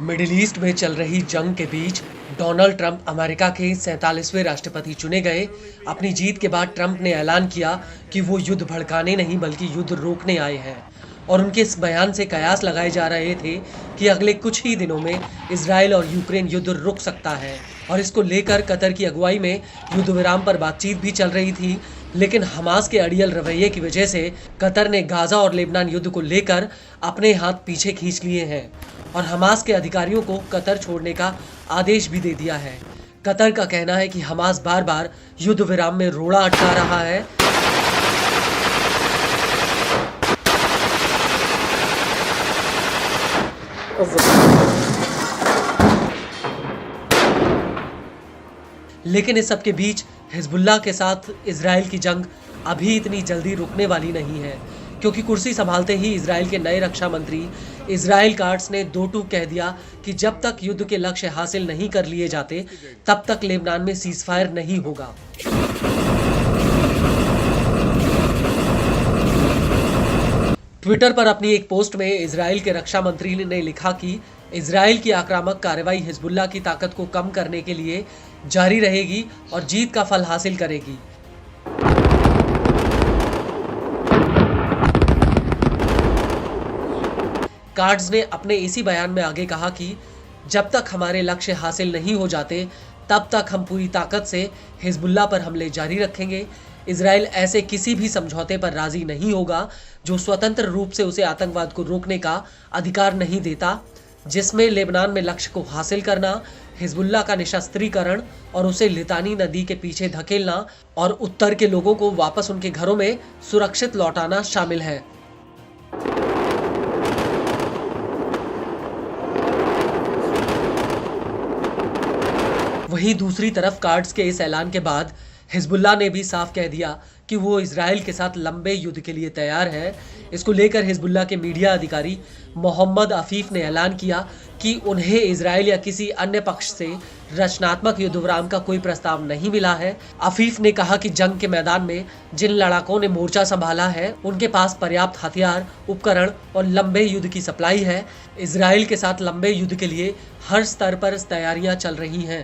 Middle east में चल रही जंग के बीच डोनाल्ड ट्रंप अमेरिका के 47वें राष्ट्रपति चुने गए। अपनी जीत के बाद ट्रंप ने ऐलान किया कि वो युद्ध भड़काने नहीं बल्कि युद्ध रोकने आए हैं और उनके इस बयान से कयास लगाए जा रहे थे कि अगले कुछ ही दिनों में इजराइल और यूक्रेन युद्ध रुक सकता है। और इसको लेकर कतर की अगुवाई में युद्ध विराम पर बातचीत भी चल रही थी, लेकिन हमास के अड़ियल रवैये की वजह से कतर ने गाजा और लेबनान युद्ध को लेकर अपने हाथ पीछे खींच लिए हैं और हमास के अधिकारियों को कतर छोड़ने का आदेश भी दे दिया है। कतर का कहना है कि हमास बार बार युद्ध विराम में रोड़ा अटका रहा है। लेकिन इस सब के बीच हिजबुल्लाह के साथ इजराइल की जंग अभी इतनी जल्दी रुकने वाली नहीं है, क्योंकि कुर्सी संभालते ही इजराइल के नए रक्षा मंत्री इजराइल काट्स ने दो टूक कह दिया कि जब तक युद्ध के लक्ष्य हासिल नहीं कर लिए जाते तब तक लेबनान में सीजफायर नहीं होगा। ट्विटर पर अपनी एक पोस्ट में इजराइल के रक्षा मंत्री ने लिखा कि इजराइल की आक्रामक कार्रवाई हिजबुल्लाह की ताकत को कम करने के लिए जारी रहेगी और जीत का फल हासिल करेगी। कार्ड्स ने अपने इसी बयान में आगे कहा कि जब तक हमारे लक्ष्य हासिल नहीं हो जाते तब तक हम पूरी ताकत से हिजबुल्लाह पर हमले जारी रखेंगे। इजराइल ऐसे किसी भी समझौते पर राजी नहीं होगा जो स्वतंत्र रूप से उसे आतंकवाद को रोकने का अधिकार नहीं देता, जिसमें लेबनान में लक्ष्य को हासिल करना, हिजबुल्लाह का निशस्त्रीकरण और उसे लितानी नदी के पीछे धकेलना और उत्तर के लोगों को वापस उनके घरों में सुरक्षित लौटाना शामिल है। वहीं दूसरी तरफ कार्ड्स के इस ऐलान के बाद हिजबुल्लाह ने भी साफ कह दिया कि वो इजराइल के साथ लंबे युद्ध के लिए तैयार है। इसको लेकर हिजबुल्लाह के मीडिया अधिकारी मोहम्मद अफीफ ने ऐलान किया कि उन्हें इजराइल या किसी अन्य पक्ष से रचनात्मक युद्ध विराम का कोई प्रस्ताव नहीं मिला है। अफीफ ने कहा कि जंग के मैदान में जिन लड़ाकों ने मोर्चा संभाला है उनके पास पर्याप्त हथियार, उपकरण और लंबे युद्ध की सप्लाई है। इजराइल के साथ लंबे युद्ध के लिए हर स्तर पर तैयारियां चल रही हैं।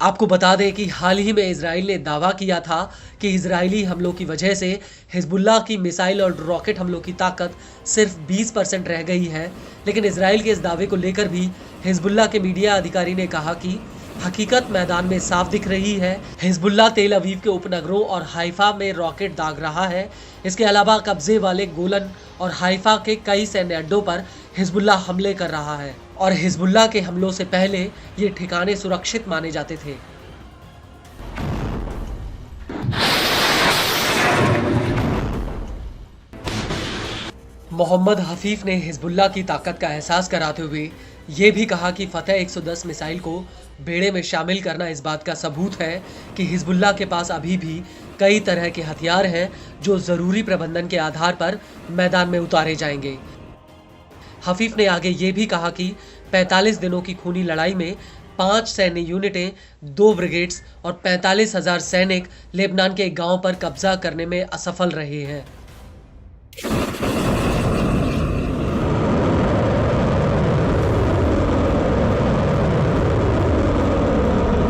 आपको बता दें कि हाल ही में इजराइल ने दावा किया था कि इजरायली हमलों की वजह से हिजबुल्लाह की मिसाइल और रॉकेट हमलों की ताकत सिर्फ 20% रह गई है। लेकिन इजराइल के इस दावे को लेकर भी हिजबुल्लाह के मीडिया अधिकारी ने कहा कि हकीकत मैदान में साफ दिख रही है। हिजबुल्लाह तेल अवीव के उपनगरों और हाइफा में रॉकेट दाग रहा है। इसके अलावा कब्जे वाले गोलन और हाइफा के कई सैन्य अड्डों पर हिजबुल्लाह हमले कर रहा है और हिजबुल्लाह के हमलों से पहले ये ठिकाने सुरक्षित माने जाते थे। मोहम्मद हफीफ ने हिजबुल्लाह की ताकत का एहसास कराते हुए ये भी कहा कि फतेह 110 मिसाइल को बेड़े में शामिल करना इस बात का सबूत है कि हिजबुल्लाह के पास अभी भी कई तरह के हथियार हैं जो ज़रूरी प्रबंधन के आधार पर मैदान में उतारे जाएंगे। हफीफ ने आगे ये भी कहा कि 45 दिनों की खूनी लड़ाई में 5 सैन्य यूनिटें, 2 ब्रिगेड्स और 45,000 सैनिक लेबनान के गांव पर कब्जा करने में असफल रहे हैं।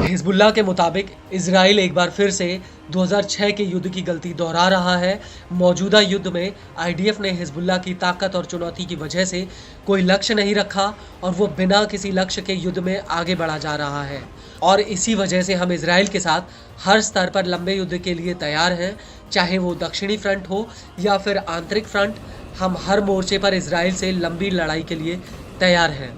हिजबुल्लाह के मुताबिक इजराइल एक बार फिर से 2006 के युद्ध की गलती दोहरा रहा है। मौजूदा युद्ध में आईडीएफ ने हिजबुल्लाह की ताकत और चुनौती की वजह से कोई लक्ष्य नहीं रखा और वो बिना किसी लक्ष्य के युद्ध में आगे बढ़ा जा रहा है और इसी वजह से हम इजराइल के साथ हर स्तर पर लंबे युद्ध के लिए तैयार हैं, चाहे वो दक्षिणी फ्रंट हो या फिर आंतरिक फ्रंट। हम हर मोर्चे पर इजराइल से लंबी लड़ाई के लिए तैयार हैं।